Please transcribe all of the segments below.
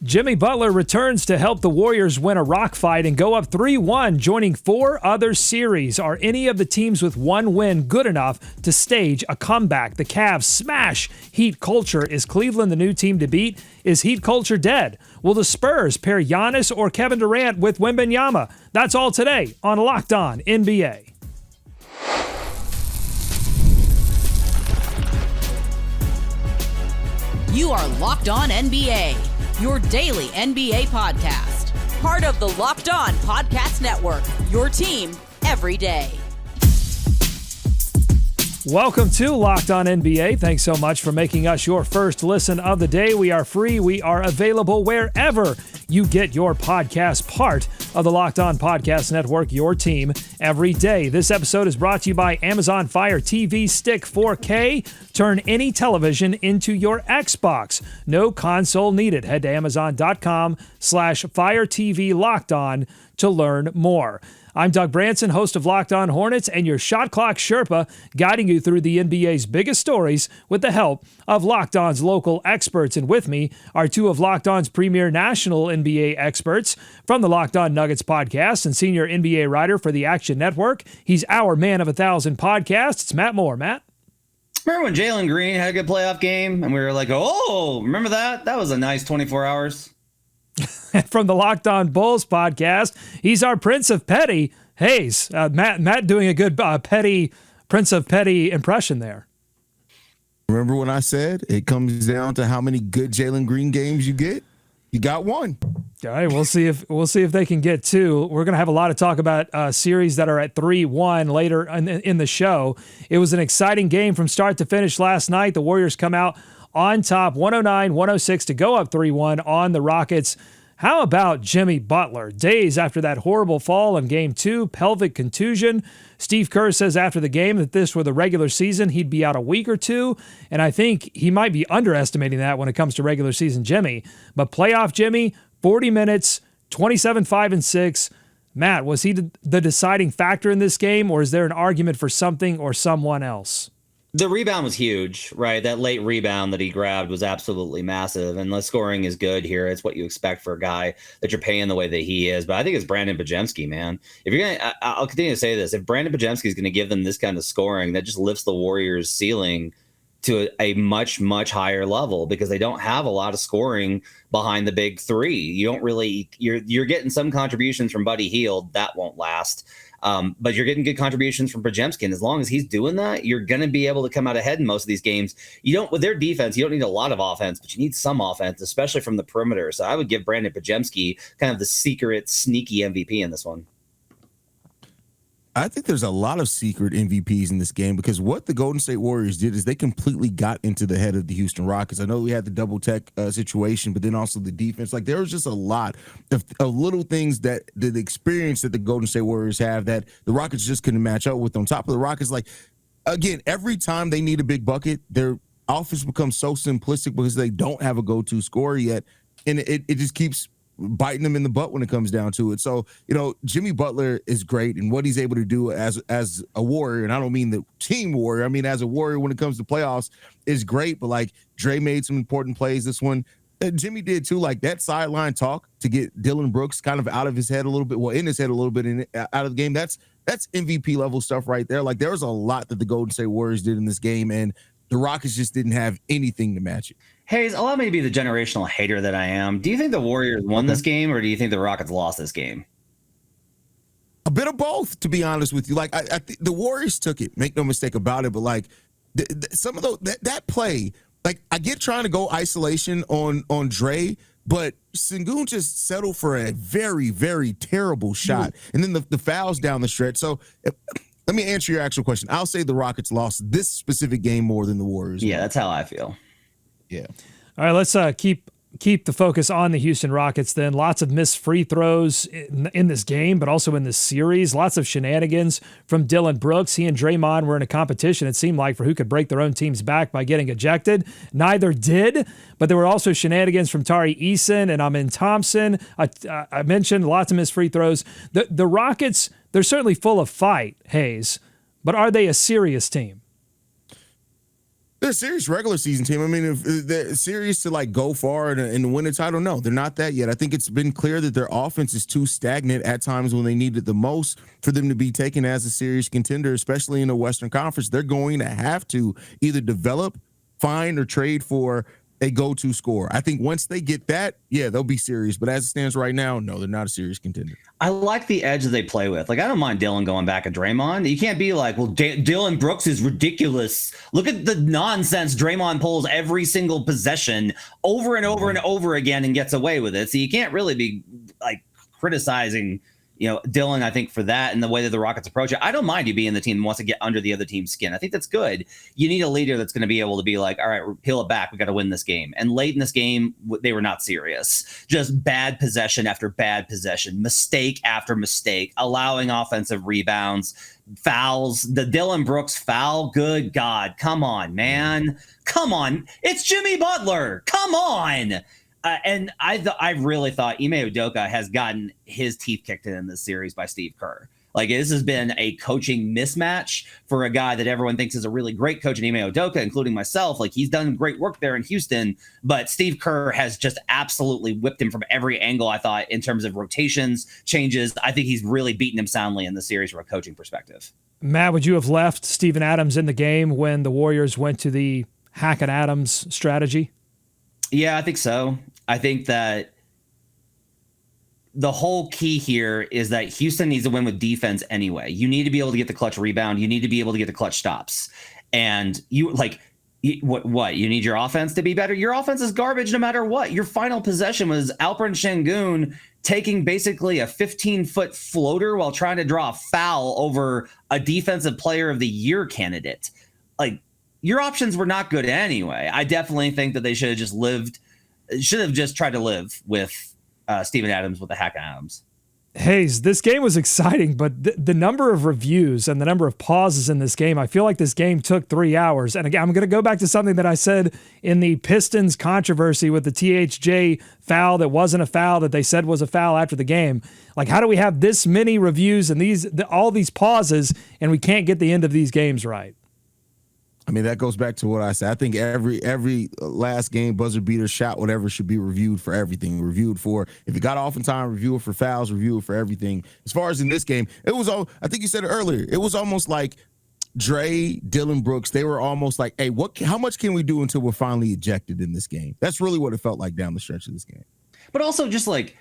Jimmy Butler returns to help the Warriors win a rock fight and go up 3-1, joining 4 other series. Are any of the teams with one win good enough to stage a comeback? The Cavs smash Heat culture. Is Cleveland the new team to beat? Is Heat culture dead? Will the Spurs pair Giannis or Kevin Durant with Wemby? That's all today on Locked On NBA. You are Locked On NBA, your daily NBA podcast. Part of the Locked On Podcast Network, your team every day. Welcome to Locked On NBA. Thanks so much for making us your first listen of the day. We are free. We are available wherever you get your podcast, part of the Locked On Podcast Network, your team every day. This episode is brought to you by Amazon Fire TV Stick 4K. Turn any television into your Xbox. No console needed. Head to Amazon.com/Fire TV Locked On to learn more. I'm Doug Branson, host of Locked On Hornets, and your Shot Clock Sherpa, guiding you through the NBA's biggest stories with the help of Locked On's local experts. And with me are 2 of Locked On's premier national NBA experts from the Locked On Nuggets podcast and senior NBA writer for the Action Network. He's our man of 1,000 podcasts. It's Matt Moore. Matt? Remember when Jalen Green had a good playoff game and we were like, oh, remember that? That was a nice 24 hours. From the Locked On Bulls podcast, he's our Prince of Petty, Hayes. Matt doing a good Prince of Petty impression there. Remember when I said it comes down to how many good Jalen Green games you get? You got one. All right, we'll see if they can get 2. We're going to have a lot of talk about series that are at 3-1 later in the show. It was an exciting game from start to finish last night. The Warriors come out on top, 109-106 to go up 3-1 on the Rockets. How about Jimmy Butler? Days after that horrible fall in Game 2, pelvic contusion. Steve Kerr says after the game that this were the regular season, he'd be out a week or 2, and I think he might be underestimating that when it comes to regular season Jimmy. But playoff Jimmy, 40 minutes, 27-5-6. Matt, was he the deciding factor in this game, or is there an argument for something or someone else? The rebound was huge, right? That late rebound that he grabbed was absolutely massive. And the scoring is good here. It's what you expect for a guy that you're paying the way that he is. But I think it's Brandin Podziemski, man. If you're going to, I'll continue to say this. If Brandin Podziemski is going to give them this kind of scoring, that just lifts the Warriors' ceiling to a much, much higher level because they don't have a lot of scoring behind the big 3. You don't really, you're getting some contributions from Buddy Hield. That won't last. But you're getting good contributions from Podziemski, and as long as he's doing that, you're going to be able to come out ahead in most of these games. You don't, with their defense, you don't need a lot of offense, but you need some offense, especially from the perimeter. So I would give Brandin Podziemski kind of the secret, sneaky MVP in this one. I think there's a lot of secret MVPs in this game because what the Golden State Warriors did is they completely got into the head of the Houston Rockets. I know we had the double tech situation, but then also the defense. Like there was just a lot of little things that the experience that the Golden State Warriors have that the Rockets just couldn't match up with. On top of the Rockets, like again, every time they need a big bucket, their offense becomes so simplistic because they don't have a go-to scorer yet, and it just keeps biting them in the butt when it comes down to it. So, Jimmy Butler is great and what he's able to do as a Warrior, and I don't mean the team Warrior, I mean as a Warrior when it comes to playoffs is great, but like Dre made some important plays this one. Jimmy did too, like that sideline talk to get Dylan Brooks kind of out of his head a little bit, well, in his head a little bit out of the game. That's MVP level stuff right there. Like there was a lot that the Golden State Warriors did in this game, and the Rockets just didn't have anything to match it. Hayes, allow me to be the generational hater that I am. Do you think the Warriors won this game, or do you think the Rockets lost this game? A bit of both, to be honest with you. Like I think the Warriors took it. Make no mistake about it. But like some of those that play, like I get trying to go isolation on Dre, but Sengun just settled for a very, very terrible shot, and then the fouls down the stretch. So. Let me answer your actual question. I'll say the Rockets lost this specific game more than the Warriors. Yeah, that's how I feel. Yeah. All right, let's keep the focus on the Houston Rockets then. Lots of missed free throws in this game, but also in this series. Lots of shenanigans from Dylan Brooks. He and Draymond were in a competition, it seemed like, for who could break their own team's back by getting ejected. Neither did, but there were also shenanigans from Tari Eason and Amin Thompson. I mentioned lots of missed free throws. The Rockets, they're certainly full of fight, Hayes, but are they a serious team? They're a serious regular season team. I mean, if they're serious to like go far and win a title, no, they're not that yet. I think it's been clear that their offense is too stagnant at times when they need it the most for them to be taken as a serious contender, especially in the Western Conference. They're going to have to either develop, find, or trade for a go-to scorer. I think once they get that, yeah, they'll be serious. But as it stands right now, no, they're not a serious contender. I like the edge that they play with. Like, I don't mind Dillon going back at Draymond. You can't be like, well, Dillon Brooks is ridiculous. Look at the nonsense Draymond pulls every single possession over and over and over again and gets away with it. So you can't really be like criticizing, Dillon, I think, for that and the way that the Rockets approach it. I don't mind you being the team that wants to get under the other team's skin. I think that's good. You need a leader that's going to be able to be like, all right, peel it back. We got to win this game. And late in this game, they were not serious. Just bad possession after bad possession, mistake after mistake, allowing offensive rebounds, fouls. The Dillon Brooks foul, good God. Come on, man. Come on. It's Jimmy Butler. Come on. And I really thought Ime Udoka has gotten his teeth kicked in this series by Steve Kerr. Like, this has been a coaching mismatch for a guy that everyone thinks is a really great coach in Ime Udoka, including myself. Like, he's done great work there in Houston, but Steve Kerr has just absolutely whipped him from every angle, I thought, in terms of rotations, changes. I think he's really beaten him soundly in the series from a coaching perspective. Matt, would you have left Steven Adams in the game when the Warriors went to the Hackett Adams strategy? Yeah, I think so. I think that the whole key here is that Houston needs to win with defense anyway. You need to be able to get the clutch rebound. You need to be able to get the clutch stops. And what? You need your offense to be better? Your offense is garbage no matter what. Your final possession was Alperen Şengün taking basically a 15-foot floater while trying to draw a foul over a defensive player of the year candidate. Like, your options were not good anyway. I definitely think that they should have just tried to live with Steven Adams with the Hackett Adams. Hayes, this game was exciting, but the number of reviews and the number of pauses in this game, I feel like this game took 3 hours. And again, I'm going to go back to something that I said in the Pistons controversy with the THJ foul that wasn't a foul that they said was a foul after the game. Like, how do we have this many reviews and all these pauses and we can't get the end of these games right? I mean, that goes back to what I said. I think every last game buzzer beater shot, whatever, should be reviewed for everything. Reviewed for if it got off in time, review it for fouls, review it for everything. As far as in this game, it was all. I think you said it earlier. It was almost like Dre, Dillon Brooks. They were almost like, hey, how much can we do until we're finally ejected in this game? That's really what it felt like down the stretch of this game. But also, just like,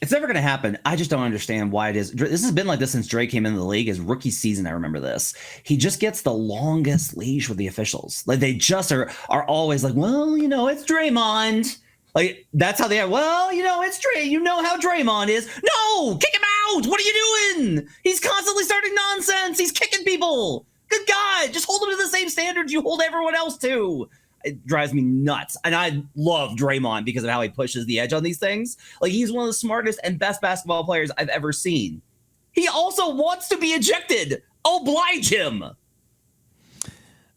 it's never going to happen. I just don't understand why it is. This has been like this since Dre came into the league. His rookie season, I remember this. He just gets the longest leash with the officials. Like, they just are always like, well, it's Draymond. Like, that's how they are. Well, it's Dre. You know how Draymond is. No, kick him out. What are you doing? He's constantly starting nonsense. He's kicking people. Good God. Just hold him to the same standards you hold everyone else to. It drives me nuts. And I love Draymond because of how he pushes the edge on these things. Like, he's one of the smartest and best basketball players I've ever seen. He also wants to be ejected. Oblige him. All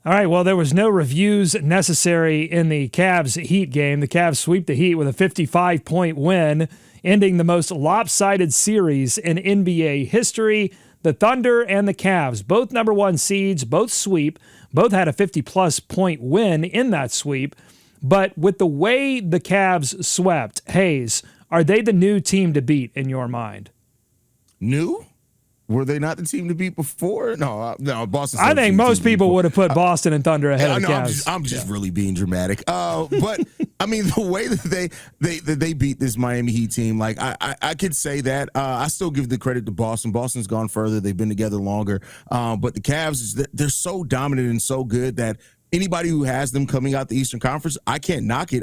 right, well, there was no reviews necessary in the Cavs Heat game. The Cavs sweep the Heat with a 55-point win, ending the most lopsided series in NBA history. The Thunder and the Cavs, both number one seeds, both sweep, both had a 50-plus point win in that sweep. But with the way the Cavs swept, Hayes, are they the new team to beat in your mind? New? Were they not the team to beat before? No, Boston. I think most people would have put Boston and Thunder ahead of the Cavs. I'm just really being dramatic. But I mean, the way that they beat this Miami Heat team, like I could say that. I still give the credit to Boston. Boston's gone further. They've been together longer. But the Cavs, they're so dominant and so good that anybody who has them coming out the Eastern Conference, I can't knock it.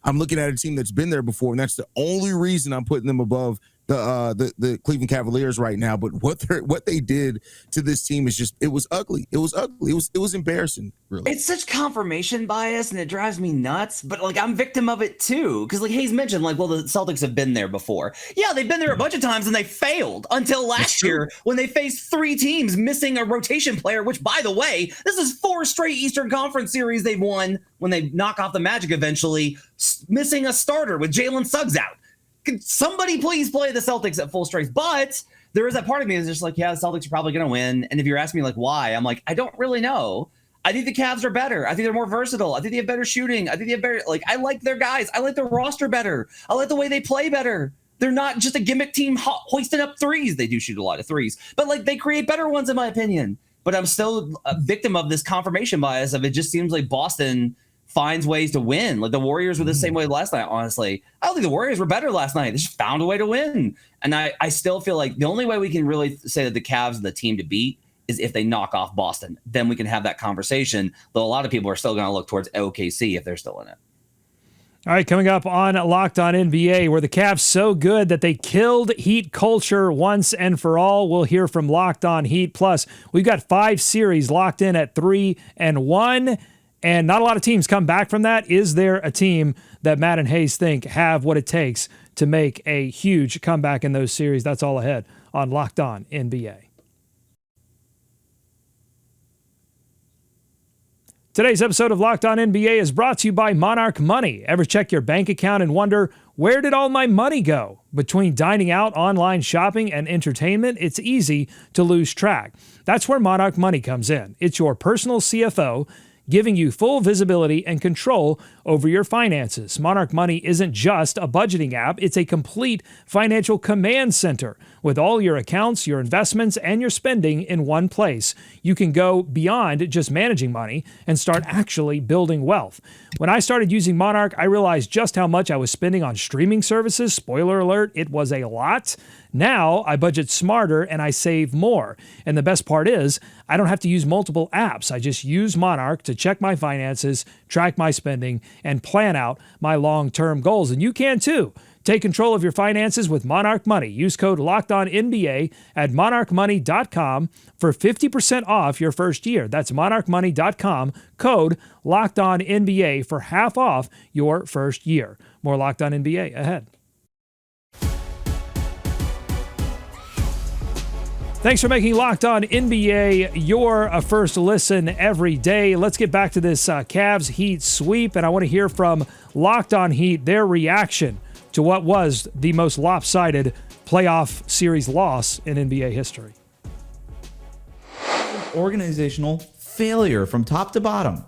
I'm looking at a team that's been there before, and that's the only reason I'm putting them above the Cleveland Cavaliers right now. But what they did to this team is just, it was ugly. It was embarrassing, really. It's such confirmation bias, and it drives me nuts. But like, I'm victim of it too, because like Hayes mentioned, like, well, the Celtics have been there before. Yeah, they've been there a bunch of times, and they failed until last year when they faced 3 teams missing a rotation player. Which, by the way, this is 4 straight Eastern Conference series they've won when they knock off the Magic eventually, missing a starter with Jalen Suggs out. Could somebody please play the Celtics at full strength? But there is that part of me that's just like, yeah, the Celtics are probably going to win. And if you're asking me like why, I'm like, I don't really know. I think the Cavs are better. I think they're more versatile. I think they have better shooting. I think they have better, like, I like their guys. I like their roster better. I like the way they play better. They're not just a gimmick team hoisting up threes. They do shoot a lot of threes, but like they create better ones in my opinion. But I'm still a victim of this confirmation bias of it just seems like Boston finds ways to win. Like the Warriors were the same way last night, honestly. I don't think the Warriors were better last night. They just found a way to win. And I still feel like the only way we can really say that the Cavs are the team to beat is if they knock off Boston. Then we can have that conversation, though a lot of people are still going to look towards OKC if they're still in it. All right, coming up on Locked On NBA, were the Cavs so good that they killed Heat culture once and for all? We'll hear from Locked On Heat. Plus, we've got 5 series locked in at 3-1, and not a lot of teams come back from that. Is there a team that Matt and Hayes think have what it takes to make a huge comeback in those series? That's all ahead on Locked On NBA. Today's episode of Locked On NBA is brought to you by Monarch Money. Ever check your bank account and wonder, where did all my money go? Between dining out, online shopping, and entertainment, it's easy to lose track. That's where Monarch Money comes in. It's your personal CFO, giving you full visibility and control over your finances. Monarch Money isn't just a budgeting app, it's a complete financial command center with all your accounts, your investments, and your spending in one place. You can go beyond just managing money and start actually building wealth. When I started using Monarch, I realized just how much I was spending on streaming services. Spoiler alert, it was a lot. Now I budget smarter and I save more. And the best part is, I don't have to use multiple apps. I just use Monarch to check my finances, track my spending, and plan out my long-term goals. And you can too. Take control of your finances with Monarch Money. Use code LOCKEDONNBA at monarchmoney.com for 50% off your first year. That's monarchmoney.com, code LOCKEDONNBA for half off your first year. More Locked On NBA ahead. Thanks for making Locked On NBA your first listen every day. Let's get back to this Cavs Heat sweep, and I want to hear from Locked On Heat, their reaction to what was the most lopsided playoff series loss in NBA history. Organizational failure from top to bottom.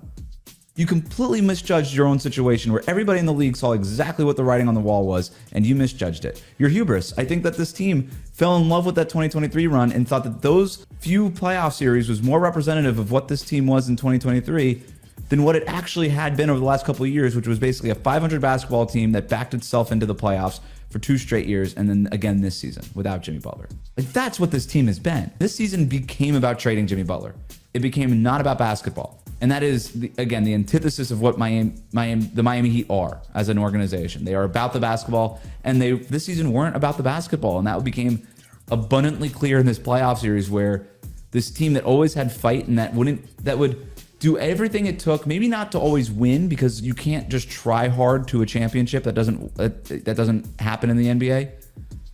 You completely misjudged your own situation where everybody in the league saw exactly what the writing on the wall was, and you misjudged it. Your hubris. I think that this team fell in love with that 2023 run and thought that those few playoff series was more representative of what this team was in 2023 than what it actually had been over the last couple of years, which was basically a 500 basketball team that backed itself into the playoffs for 2 straight years, and then again this season without Jimmy Butler. Like, that's what this team has been. This season became about trading Jimmy Butler. It became not about basketball. And that is, the antithesis of what the Miami Heat are as an organization. They are about the basketball, and they this season weren't about the basketball, and that became abundantly clear in this playoff series, where this team that always had fight and that would do everything it took, maybe not to always win, because you can't just try hard to a championship. That doesn't happen in the NBA.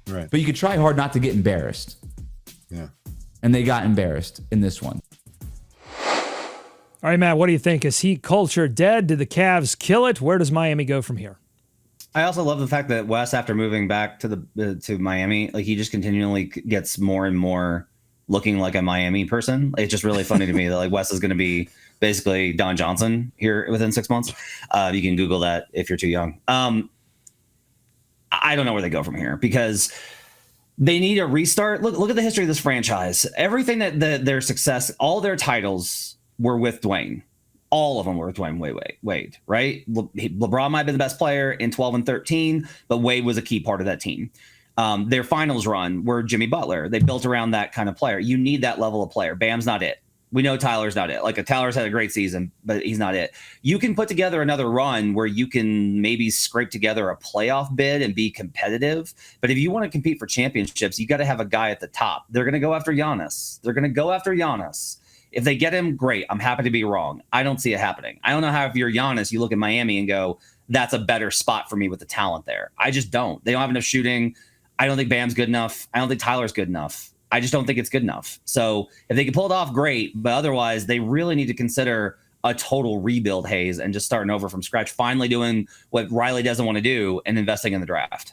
Right. But you could try hard not to get embarrassed. Yeah. And they got embarrassed in this one. All right, Matt, what do you think? Is Heat culture dead? Did the Cavs kill it? Where does Miami go from here? I also love the fact that Wes, after moving back to Miami, like he just continually gets more and more looking like a Miami person. It's just really funny to me that like Wes is going to be basically Don Johnson here within 6 months. You can Google that if you're too young. I don't know where they go from here because they need a restart. Look at the history of this franchise. Everything that their success, all their titles were with Dwayne. All of them were with Dwayne Wade, right? LeBron might have been the best player in 12 and 13, but Wade was a key part of that team. Their finals run were Jimmy Butler. They built around that kind of player. You need that level of player. Bam's not it. We know Tyler's not it. Like Tyler's had a great season, but he's not it. You can put together another run where you can maybe scrape together a playoff bid and be competitive. But if you want to compete for championships, you got to have a guy at the top. They're going to go after Giannis. If they get him, great. I'm happy to be wrong. I don't see it happening. I don't know how if you're Giannis, you look at Miami and go, that's a better spot for me with the talent there. I just don't. They don't have enough shooting. I don't think Bam's good enough. I don't think Tyler's good enough. I just don't think it's good enough. So if they can pull it off, great. But otherwise, they really need to consider a total rebuild, Hayes, and just starting over from scratch, finally doing what Riley doesn't want to do and investing in the draft.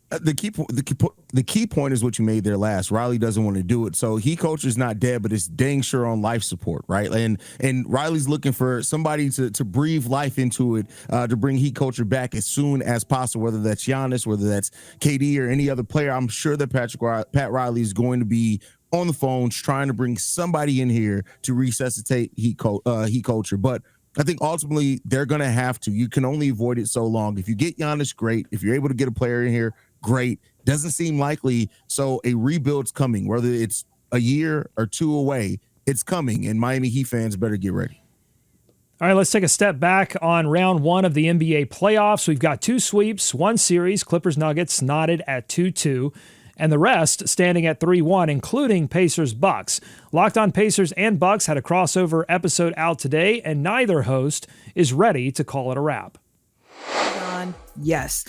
The key point is what you made there last. Riley doesn't want to do it, so he culture's not dead, but it's dang sure on life support, right? And Riley's looking for somebody to breathe life into it, to bring heat culture back as soon as possible. Whether that's Giannis, whether that's KD or any other player, I'm sure that Pat Riley is going to be on the phones trying to bring somebody in here to resuscitate heat culture, but I think ultimately they're going to have to. You can only avoid it so long. If you get Giannis, great. If you're able to get a player in here, great. Doesn't seem likely. So a rebuild's coming, whether it's a year or two away, it's coming. And Miami Heat fans better get ready. All right, let's take a step back on round one of the NBA playoffs. We've got 2 sweeps, 1 series, Clippers-Nuggets knotted at 2-2. And the rest standing at 3-1, including Pacers-Bucks. Locked On Pacers and Bucks had a crossover episode out today, and neither host is ready to call it a wrap. Yes.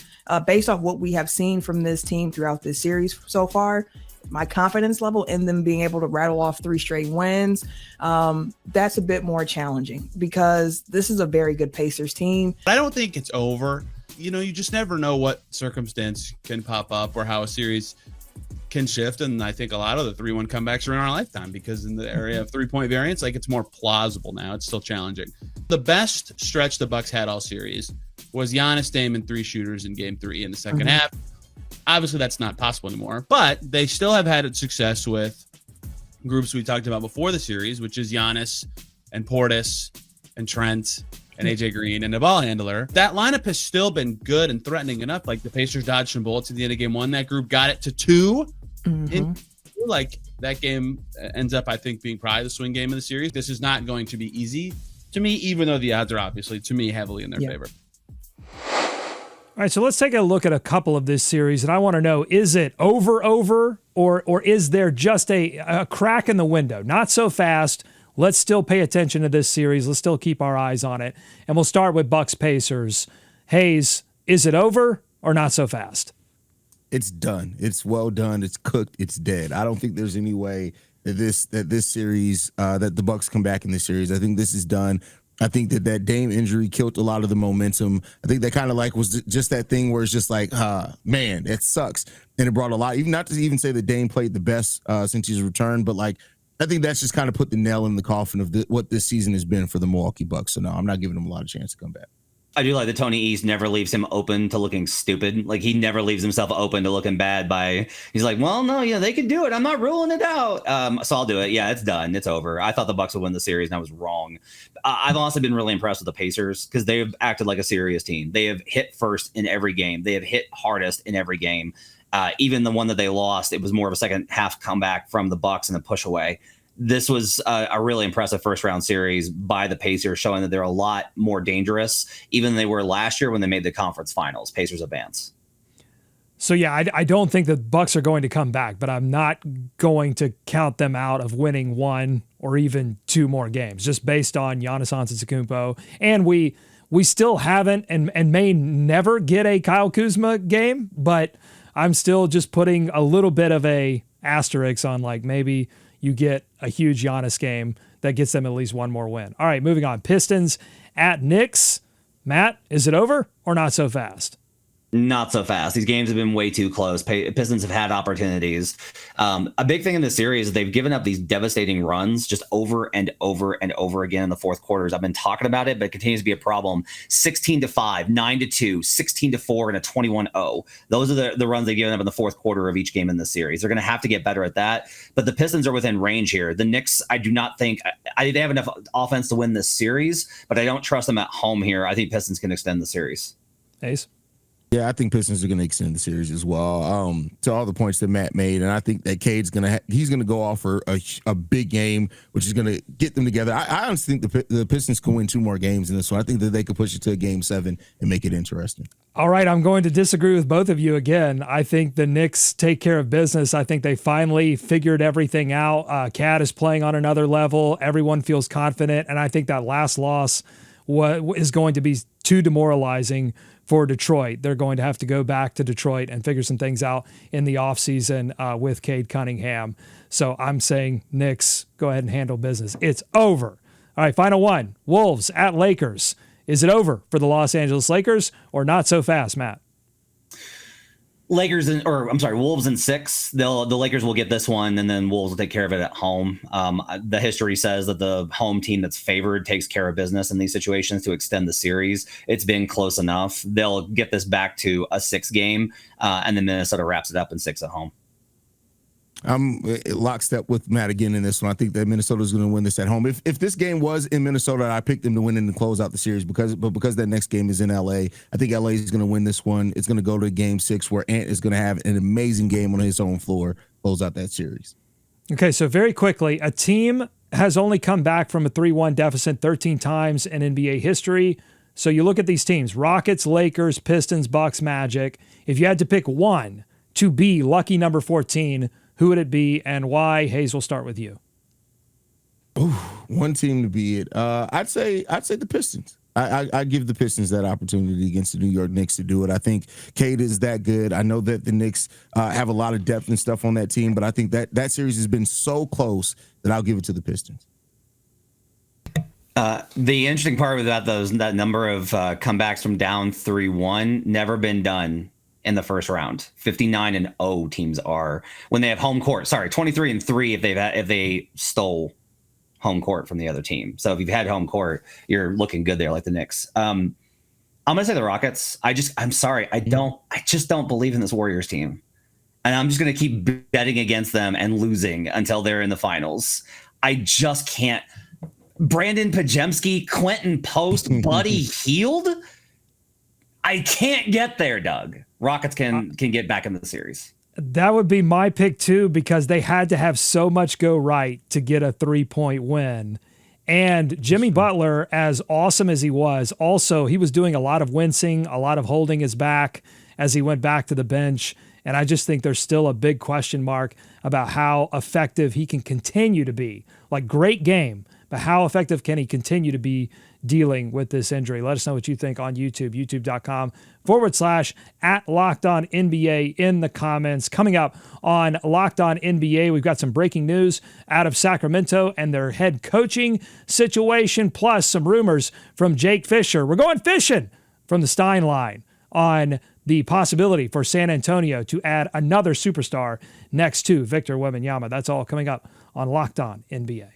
Based off what we have seen from this team throughout this series so far, my confidence level in them being able to rattle off 3 straight wins, that's a bit more challenging because this is a very good Pacers team. I don't think it's over. You know, you just never know what circumstance can pop up or how a series can shift, and I think a lot of the 3-1 comebacks are in our lifetime because in the area of 3-point variance, like it's more plausible now. It's still challenging. The best stretch the Bucks had all series was Giannis, Dame, and 3 shooters in Game 3 in the second half. Obviously, that's not possible anymore, but they still have had success with groups we talked about before the series, which is Giannis and Portis and Trent and AJ Green and a ball handler. That lineup has still been good and threatening enough. Like the Pacers dodged some bullets at the end of Game 1. That group got it to 2. Like that game ends up, I think, being probably the swing game of the series. This is not going to be easy to me, even though the odds are obviously, to me, heavily in their favor. All right, so let's take a look at a couple of this series, and I want to know, is it over, or is there just a crack in the window? Not so fast. Let's still pay attention to this series. Let's still keep our eyes on it. And we'll start with Bucks-Pacers. Hayes, is it over or not so fast? It's done. It's well done. It's cooked. It's dead. I don't think there's any way that this series, that the Bucks come back in this series. I think this is done. I think that Dame injury killed a lot of the momentum. I think that kind of like was just that thing where it's just like, man, it sucks. And it brought a lot, even not to even say that Dame played the best since he's returned, but like, I think that's just kind of put the nail in the coffin of what this season has been for the Milwaukee Bucks. So no, I'm not giving them a lot of chance to come back. I do like that Tony East never leaves him open to looking stupid. Like he never leaves himself open to looking bad he's like, well, no, yeah, they can do it. I'm not ruling it out. So I'll do it. Yeah, it's done. It's over. I thought the Bucks would win the series and I was wrong. I've also been really impressed with the Pacers because they have acted like a serious team. They have hit first in every game. They have hit hardest in every game. Even the one that they lost, it was more of a second half comeback from the Bucks and a push away. This was a really impressive first round series by the Pacers, showing that they're a lot more dangerous, even than they were last year when they made the conference finals. Pacers advance. So, yeah, I don't think the Bucks are going to come back, but I'm not going to count them out of winning 1 or even 2 more games, just based on Giannis Antetokounmpo. And we still haven't and may never get a Kyle Kuzma game, but I'm still just putting a little bit of a asterisk on like maybe you get a huge Giannis game that gets them at least 1 more win. All right, moving on. Pistons at Knicks. Matt, is it over or not so fast? Not so fast. These games have been way too close. Pistons have had opportunities. A big thing in the series is they've given up these devastating runs just over and over and over again in the fourth quarters. I've been talking about it, but it continues to be a problem. 16-5, 9-2, 16-4, and a 21-0. Those are the runs they've given up in the fourth quarter of each game in the series. They're going to have to get better at that. But the Pistons are within range here. The Knicks, I do not think they have enough offense to win this series, but I don't trust them at home here. I think Pistons can extend the series. Ace? Yeah, I think Pistons are going to extend the series as well. To all the points that Matt made, and I think that Cade's he's going to go off for a big game, which is going to get them together. I honestly think the Pistons can win 2 more games in this one. I think that they could push it to a Game 7 and make it interesting. All right, I'm going to disagree with both of you again. I think the Knicks take care of business. I think they finally figured everything out. Cat is playing on another level. Everyone feels confident, and I think that last loss is going to be too demoralizing for Detroit. They're going to have to go back to Detroit and figure some things out in the offseason with Cade Cunningham. So I'm saying Knicks, go ahead and handle business. It's over. All right, final one. Wolves at Lakers. Is it over for the Los Angeles Lakers or not so fast, Matt? Wolves in 6. The Lakers will get this one, and then Wolves will take care of it at home. The history says that the home team that's favored takes care of business in these situations to extend the series. It's been close enough. They'll get this back to a 6 game, and then Minnesota wraps it up in 6 at home. I'm lockstep with Matt again in this one. I think that Minnesota is going to win this at home. If this game was in Minnesota, I picked them to win and close out the series because that next game is in LA. I think LA is going to win this one. It's going to go to game 6 where Ant is going to have an amazing game on his own floor, close out that series. Okay, so very quickly, a team has only come back from a 3-1 deficit 13 times in NBA history. So you look at these teams: Rockets, Lakers, Pistons, Bucks, Magic. If you had to pick one to be lucky number 14, who would it be and why? Hayes, we'll start with you. Ooh, one team to be it. I'd say the Pistons. I give the Pistons that opportunity against the New York Knicks to do it. I think Cade is that good. I know that the Knicks have a lot of depth and stuff on that team, but I think that series has been so close that I'll give it to the Pistons. The interesting part about that number of comebacks from down 3-1 never been done in the first round. 59-0 teams are when they have home court. Sorry, 23-3 if they stole home court from the other team. So if you've had home court, you're looking good there, like the Knicks. I'm gonna say the Rockets. I'm sorry, I just don't believe in this Warriors team, and I'm just gonna keep betting against them and losing until they're in the finals. I just can't. Brandin Podziemski, Quentin Post, Buddy Hield. I can't get there, Doug. Rockets can get back in the series. That would be my pick too, because they had to have so much go right to get a 3-point win. And Jimmy Butler, as awesome as he was, also he was doing a lot of wincing, a lot of holding his back as he went back to the bench. And I just think there's still a big question mark about how effective he can continue to be. Like, great game, but how effective can he continue to be dealing with this injury? Let us know what you think on YouTube, youtube.com/@LockedOnNBA in the comments. Coming up on Locked On NBA, we've got some breaking news out of Sacramento and their head coaching situation, plus some rumors from Jake Fisher. We're going fishing from the Stein line on the possibility for San Antonio to add another superstar next to Victor Wembanyama. That's all coming up on Locked On NBA.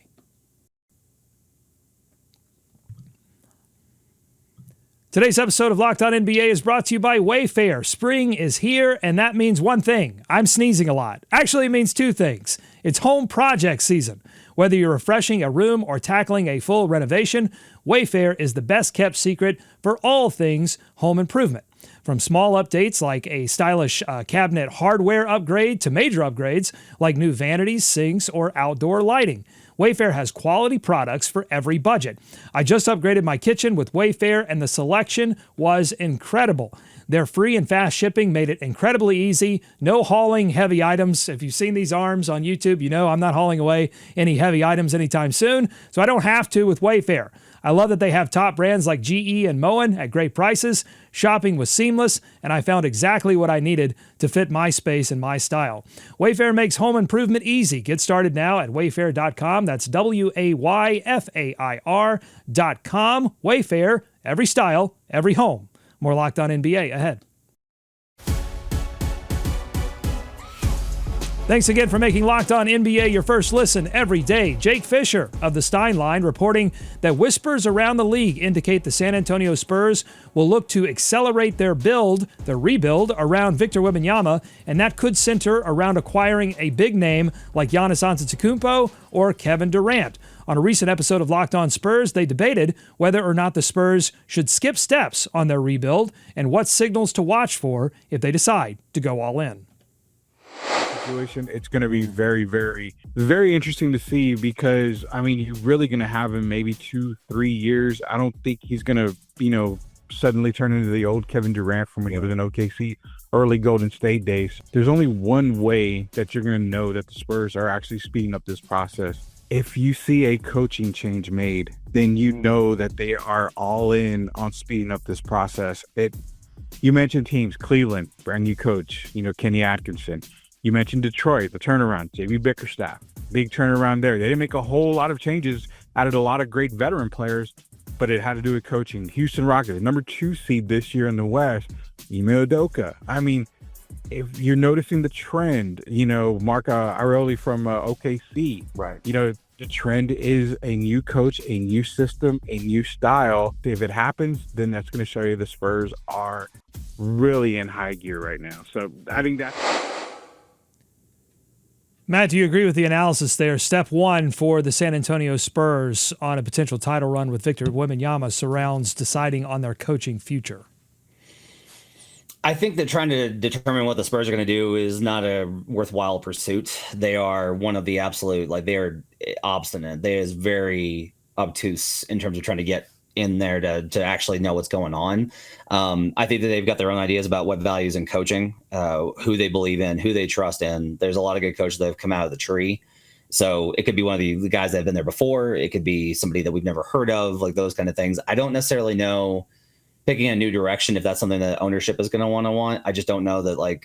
Today's episode of Locked On NBA is brought to you by Wayfair. Spring is here, and that means one thing. I'm sneezing a lot. Actually, it means two things. It's home project season. Whether you're refreshing a room or tackling a full renovation, Wayfair is the best-kept secret for all things home improvement. From small updates like a stylish cabinet hardware upgrade to major upgrades like new vanities, sinks, or outdoor lighting, Wayfair has quality products for every budget. I just upgraded my kitchen with Wayfair, and the selection was incredible. Their free and fast shipping made it incredibly easy. No hauling heavy items. If you've seen these arms on YouTube, you know I'm not hauling away any heavy items anytime soon, so I don't have to with Wayfair. I love that they have top brands like GE and Moen at great prices. Shopping was seamless, and I found exactly what I needed to fit my space and my style. Wayfair makes home improvement easy. Get started now at wayfair.com. That's WAYFAIR.com. Wayfair, every style, every home. More Locked On NBA ahead. Thanks again for making Locked On NBA your first listen every day. Jake Fisher of the Stein Line reporting that whispers around the league indicate the San Antonio Spurs will look to accelerate their rebuild around Victor Wembanyama, and that could center around acquiring a big name like Giannis Antetokounmpo or Kevin Durant. On a recent episode of Locked On Spurs, they debated whether or not the Spurs should skip steps on their rebuild and what signals to watch for if they decide to go all in. Situation, it's going to be very, very, very interesting to see because, I mean, you're really going to have him maybe 2-3 years. I don't think he's going to, suddenly turn into the old Kevin Durant from when he was in OKC, early Golden State days. There's only one way that you're going to know that the Spurs are actually speeding up this process. If you see a coaching change made, then you know that they are all in on speeding up this process. You mentioned teams, Cleveland, brand new coach, Kenny Atkinson. You mentioned Detroit, the turnaround, JB Bickerstaff, big turnaround there. They didn't make a whole lot of changes, added a lot of great veteran players, but it had to do with coaching. Houston Rockets, number 2 seed this year in the West, Ime Udoka. I mean, if you're noticing the trend, Mark Aureli from OKC, Right. The trend is a new coach, a new system, a new style. If it happens, then that's going to show you the Spurs are really in high gear right now. So I think that's... Matt, do you agree with the analysis there? Step one for the San Antonio Spurs on a potential title run with Victor Wembanyama surrounds deciding on their coaching future. I think that trying to determine what the Spurs are going to do is not a worthwhile pursuit. They are one of the absolute, they are obstinate. They is very obtuse in terms of trying to get in there to actually know what's going on. I think that they've got their own ideas about what values in coaching, who they believe in, who they trust in. There's a lot of good coaches that have come out of the tree. So it could be one of the guys that have been there before. It could be somebody that we've never heard of, those kind of things. I don't necessarily know picking a new direction if that's something that ownership is going to want. I just don't know that I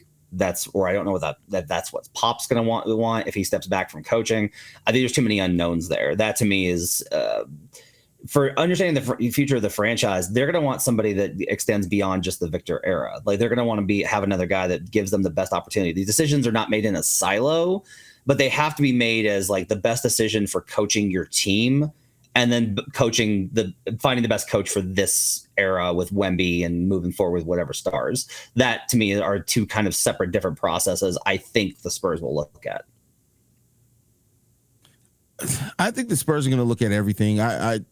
don't know that's what Pop's going to want if he steps back from coaching. I think there's too many unknowns there. That to me is for understanding the future of the franchise. They're going to want somebody that extends beyond just the Victor era. They're going to want to have another guy that gives them the best opportunity. These decisions are not made in a silo, but they have to be made as the best decision for coaching your team. And then finding the best coach for this era with Wemby and moving forward with whatever stars. That to me are two kind of separate, different processes. I think the Spurs will look at. I think the Spurs are going to look at everything. The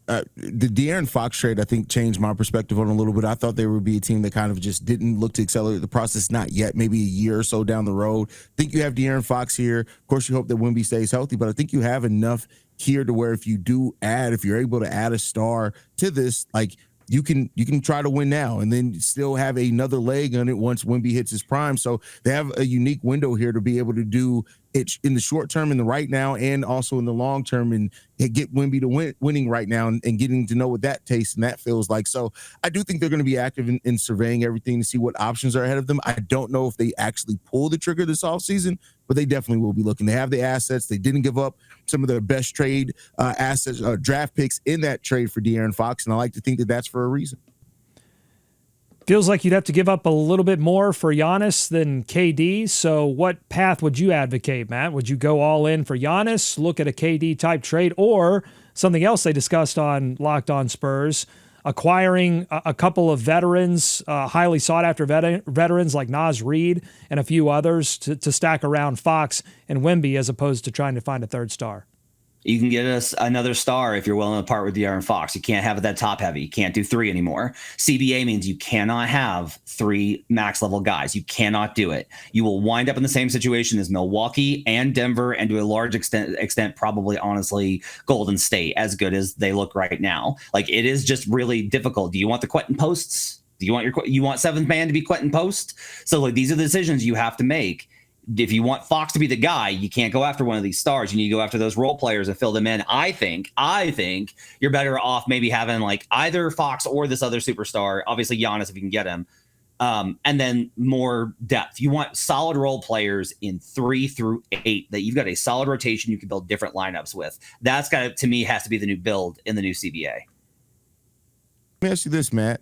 De'Aaron Fox trade, I think, changed my perspective on it a little bit. I thought they would be a team that kind of just didn't look to accelerate the process. Not yet, maybe a year or so down the road. I think you have De'Aaron Fox here. Of course, you hope that Wemby stays healthy, but I think you have enough here to where if you're able to add a star to this, you can try to win now and then still have another leg on it once Wemby hits his prime. So they have a unique window here to be able to do it in the short term, in the right now, and also in the long term, and get Wemby to winning right now and getting to know what that tastes and that feels like. So I do think they're going to be active in surveying everything to see what options are ahead of them. I don't know if they actually pull the trigger this offseason, but they definitely will be looking. They have the assets. They didn't give up some of their best trade assets, draft picks in that trade for De'Aaron Fox, and I like to think that that's for a reason. Feels like you'd have to give up a little bit more for Giannis than KD. So what path would you advocate, Matt? Would you go all in for Giannis, look at a KD type trade, or something else they discussed on Locked On Spurs, acquiring a couple of veterans, highly sought after veterans like Naz Reid and a few others to stack around Fox and Wemby as opposed to trying to find a third star? You can get us another star if you're willing to part with De'Aaron Fox. You can't have it that top heavy. You can't do three anymore. CBA means you cannot have three max level guys. You cannot do it. You will wind up in the same situation as Milwaukee and Denver, and to a large extent, probably honestly, Golden State, as good as they look right now. It is just really difficult. Do you want the Quentin Posts? Do you want seventh man to be Quentin Post? So these are the decisions you have to make. If you want Fox to be the guy, you can't go after one of these stars. You need to go after those role players and fill them in. I think you're better off maybe having either Fox or this other superstar, obviously Giannis if you can get him, and then more depth. You want solid role players in 3 through 8 that you've got a solid rotation you can build different lineups with. That's to me, has to be the new build in the new CBA. Let me ask you this, Matt.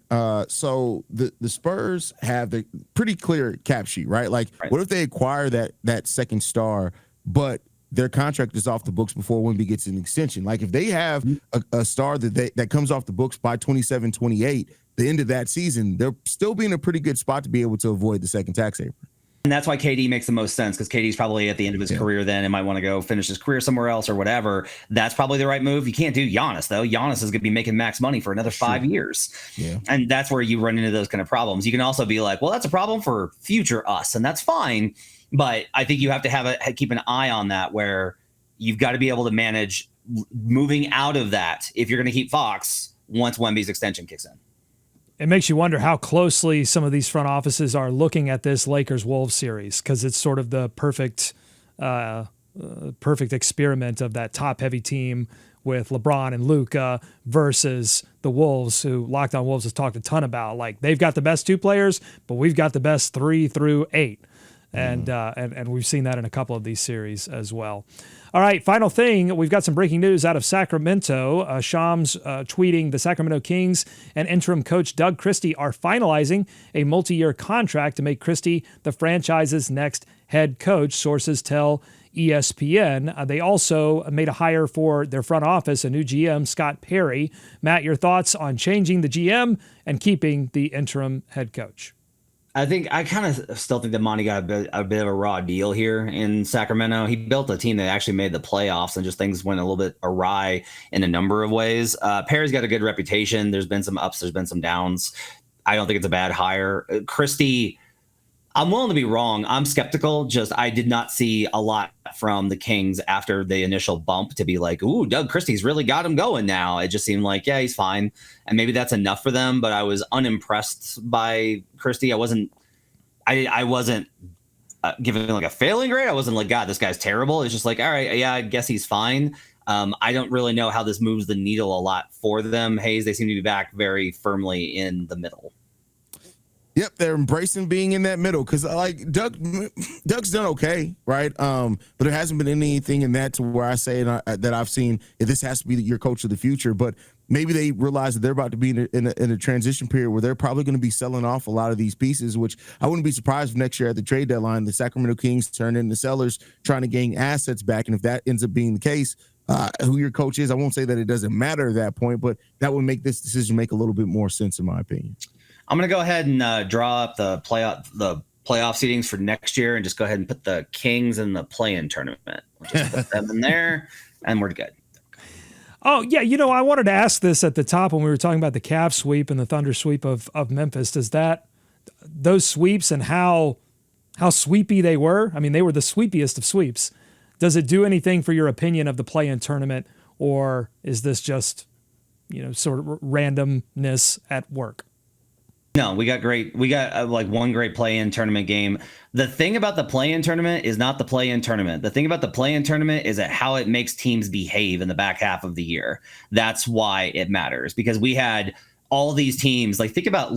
So the Spurs have the pretty clear cap sheet, right? Right. What if they acquire that second star, but their contract is off the books before Wemby gets an extension? If they have a star that comes off the books by 27, 28, the end of that season, they'll still be in a pretty good spot to be able to avoid the second tax apron. And that's why KD makes the most sense, because KD's probably at the end of his career then and might want to go finish his career somewhere else or whatever. That's probably the right move. You can't do Giannis, though. Giannis is going to be making max money for another 5 years. Yeah. And that's where you run into those kind of problems. You can also be like, well, that's a problem for future us, and that's fine. But I think you have to keep an eye on that, where you've got to be able to manage moving out of that if you're going to keep Fox once Wemby's extension kicks in. It makes you wonder how closely some of these front offices are looking at this Lakers-Wolves series, because it's sort of the perfect experiment of that top-heavy team with LeBron and Luka versus the Wolves, who Locked On Wolves has talked a ton about. They've got the best 2 players, but we've got the best 3 through 8. And we've seen that in a couple of these series as well. All right, final thing. We've got some breaking news out of Sacramento. Shams tweeting the Sacramento Kings and interim coach Doug Christie are finalizing a multi-year contract to make Christie the franchise's next head coach, sources tell ESPN. They also made a hire for their front office, a new GM, Scott Perry. Matt, your thoughts on changing the GM and keeping the interim head coach? I kind of still think that Monty got a bit of a raw deal here in Sacramento. He built a team that actually made the playoffs, and just things went a little bit awry in a number of ways. Perry's got a good reputation. There's been some ups, there's been some downs. I don't think it's a bad hire. Christie, I'm willing to be wrong. I'm skeptical. I did not see a lot from the Kings after the initial bump to be like, ooh, Doug Christie's really got him going now. It just seemed like, yeah, he's fine. And maybe that's enough for them. But I was unimpressed by Christie. I wasn't giving like a failing grade. I wasn't like, God, this guy's terrible. It's just like, all right, yeah, I guess he's fine. I don't really know how this moves the needle a lot for them. Hayes, they seem to be back very firmly in the middle. Yep, they're embracing being in that middle because like Doug's done okay, right? But there hasn't been anything in that to where I say that I've seen this has to be your coach of the future. But maybe they realize that they're about to be in a transition period where they're probably going to be selling off a lot of these pieces, which I wouldn't be surprised if next year at the trade deadline the Sacramento Kings turn into sellers trying to gain assets back. And if that ends up being the case, who your coach is, I won't say that it doesn't matter at that point, but that would make this decision make a little bit more sense in my opinion. I'm going to go ahead and draw up the playoff seedings for next year and just go ahead and put the Kings in the play-in tournament. We'll just put them in there, and we're good. Oh, yeah. I wanted to ask this at the top when we were talking about the Cavs sweep and the Thunder sweep of Memphis. Does those sweeps and how sweepy they were? I mean, they were the sweepiest of sweeps. Does it do anything for your opinion of the play-in tournament, or is this just, sort of randomness at work? No, we got like one great play-in tournament game. The thing about the play-in tournament is not the play-in tournament. The thing about the play-in tournament is that how it makes teams behave in the back half of the year. That's why it matters, because we had all these teams, like think about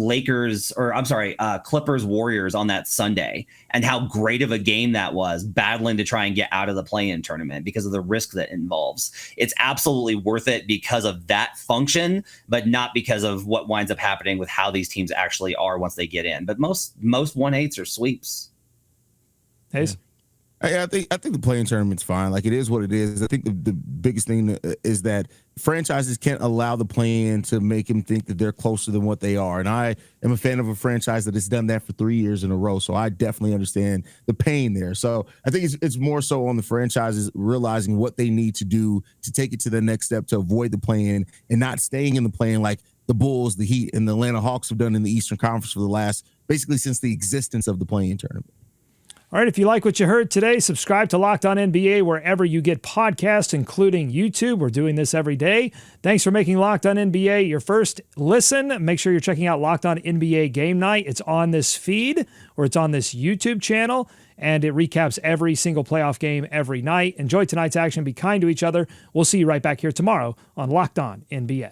Clippers Warriors on that Sunday and how great of a game that was, battling to try and get out of the play-in tournament because of the risk that involves. It's absolutely worth it because of that function, but not because of what winds up happening with how these teams actually are once they get in. But most 1/8s are sweeps. Hayes? I think the play-in tournament's fine. Like, it is what it is. I think the biggest thing is that franchises can't allow the play-in to make them think that they're closer than what they are. And I am a fan of a franchise that has done that for 3 years in a row. So I definitely understand the pain there. So I think it's more so on the franchises realizing what they need to do to take it to the next step to avoid the play-in and not staying in the play-in like the Bulls, the Heat, and the Atlanta Hawks have done in the Eastern Conference for the last, basically since the existence of the play-in tournament. All right, if you like what you heard today, subscribe to Locked On NBA wherever you get podcasts, including YouTube. We're doing this every day. Thanks for making Locked On NBA your first listen. Make sure you're checking out Locked On NBA Game Night. It's on this feed or it's on this YouTube channel, and it recaps every single playoff game every night. Enjoy tonight's action. Be kind to each other. We'll see you right back here tomorrow on Locked On NBA.